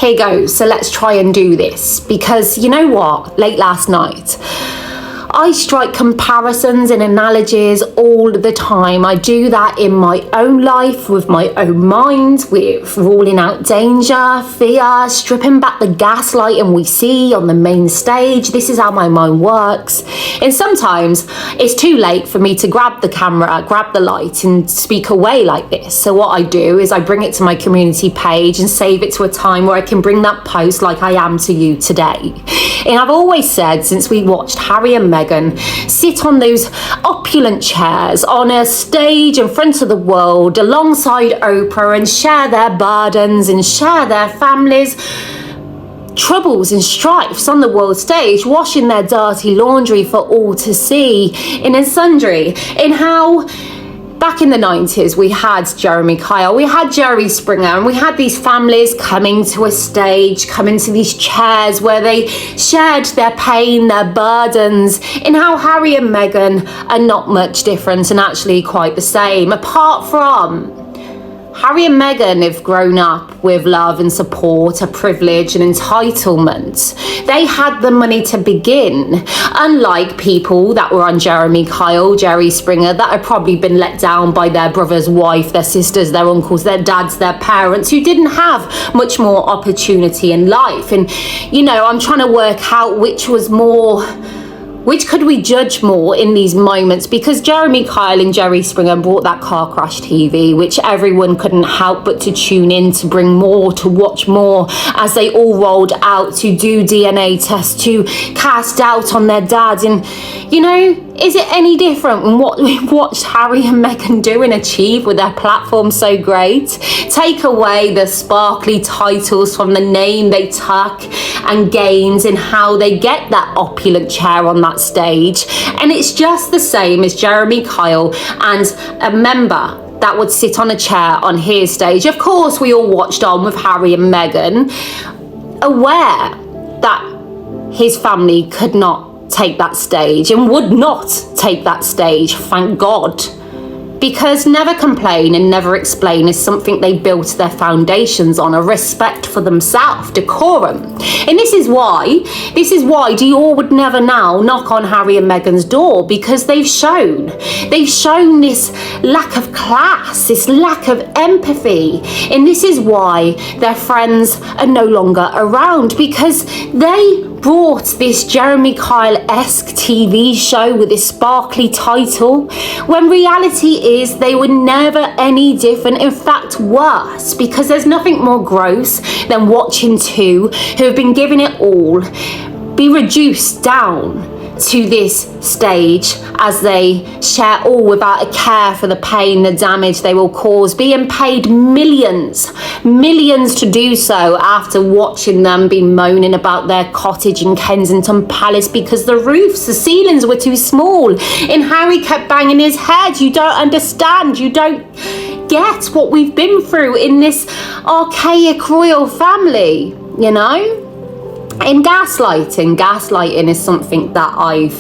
here goes. So let's try and do this, because you know what? Late last night, I strike comparisons and analogies all the time. I do that in my own life, with my own mind, with ruling out danger, fear, stripping back the gaslighting we see on the main stage. This is how my mind works. And sometimes it's too late for me to grab the camera, grab the light and speak away like this. So what I do is I bring it to my community page and save it to a time where I can bring that post like I am to you today. And I've always said, since we watched Harry and Meghan sit on those opulent chairs on a stage in front of the world alongside Oprah and share their burdens and share their families' troubles and strifes on the world stage, washing their dirty laundry for all to see in sundry, in how back in the 90s, we had Jeremy Kyle, we had Jerry Springer, and we had these families coming to a stage, coming to these chairs where they shared their pain, their burdens, and how Harry and Meghan are not much different and actually quite the same, apart from Harry and Meghan have grown up with love and support, a privilege and entitlement. They had the money to begin, unlike people that were on Jeremy Kyle, Jerry Springer, that have probably been let down by their brother's wife, their sisters, their uncles, their dads, their parents, who didn't have much more opportunity in life. And, you know, I'm trying to work out which could we judge more in these moments, because Jeremy Kyle and Jerry Springer brought that car crash TV, which everyone couldn't help but to tune in, to bring more, to watch more, as they all rolled out to do DNA tests, to cast doubt on their dad. And, you know, is it any different from what we watched Harry and Meghan do and achieve with their platform so great? Take away the sparkly titles from the name they took and gained and how they get that opulent chair on that stage, and it's just the same as Jeremy Kyle and a member that would sit on a chair on his stage. Of course, we all watched on with Harry and Meghan, aware that his family could not take that stage and would not take that stage, thank God. Because never complain and never explain is something they built their foundations on, a respect for themselves, decorum. And this is why Dior would never now knock on Harry and Meghan's door, because they've shown this lack of class, this lack of empathy. And this is why their friends are no longer around, because they brought this Jeremy Kyle-esque TV show with this sparkly title, when reality is they were never any different, in fact worse, because there's nothing more gross than watching two who have been given it all be reduced down to this stage as they share all without a care for the pain, the damage they will cause, being paid millions to do so, after watching them be moaning about their cottage in Kensington Palace because the roofs, the ceilings were too small. And Harry kept banging his head, you don't understand, you don't get what we've been through in this archaic royal family, you know? And gaslighting is something that I've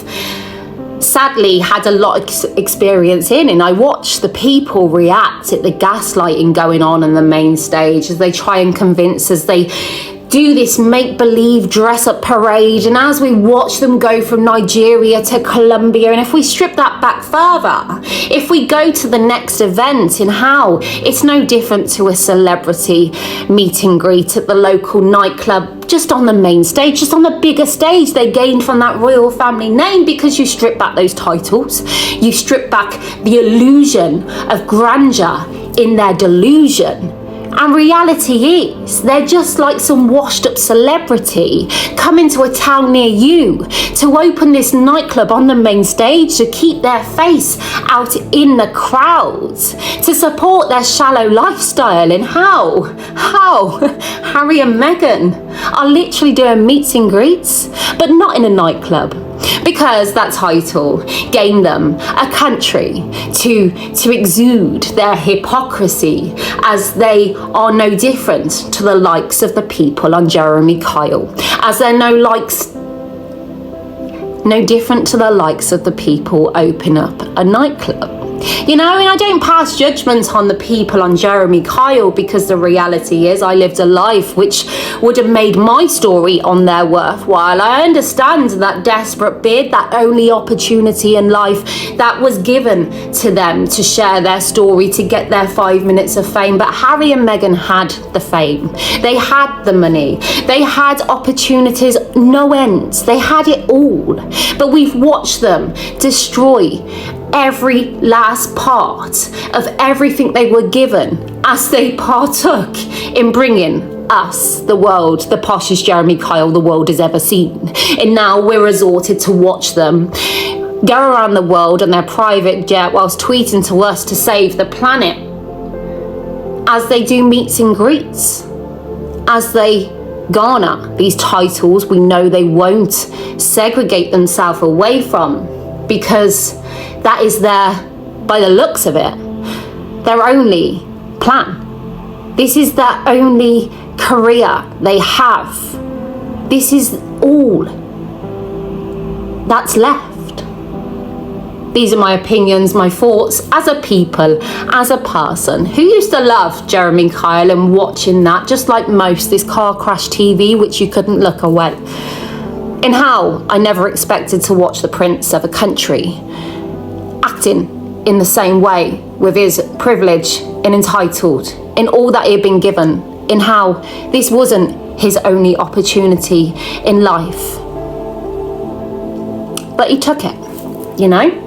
sadly had a lot of experience in, and I watch the people react at the gaslighting going on the main stage as they try and convince, as they do this make-believe dress-up parade, and as we watch them go from Nigeria to Colombia, and if we strip that back further, if we go to the next event, in how it's no different to a celebrity meet and greet at the local nightclub, just on the main stage, just on the bigger stage they gained from that royal family name, because you strip back those titles, you strip back the illusion of grandeur in their delusion. And reality is, they're just like some washed up celebrity coming to a town near you to open this nightclub on the main stage, to keep their face out in the crowds, to support their shallow lifestyle. And how Harry and Meghan are literally doing meets and greets, but not in a nightclub, because that title gained them a country to exude their hypocrisy, as they are no different to the likes of the people on Jeremy Kyle, as they're no different to the likes of the people open up a nightclub. You know, and I don't pass judgment on the people on Jeremy Kyle, because the reality is I lived a life which would have made my story on there worthwhile. I understand that desperate bid, that only opportunity in life that was given to them to share their story, to get their 5 minutes of fame. But Harry and Meghan had the fame. They had the money. They had opportunities, no end. They had it all. But we've watched them destroy every last part of everything they were given as they partook in bringing us, the world, the poshest Jeremy Kyle the world has ever seen. And now we're resorted to watch them go around the world on their private jet whilst tweeting to us to save the planet, as they do meets and greets, as they garner these titles we know they won't segregate themselves away from, because that is by the looks of it, their only plan. This is their only career they have. This is all that's left. These are my opinions, my thoughts as a people, as a person who used to love Jeremy Kyle and watching that, just like most, this car crash TV, which you couldn't look away. And how I never expected to watch the Prince of a country acting in the same way, with his privilege and entitled in all that he had been given, in how this wasn't his only opportunity in life. But he took it, you know?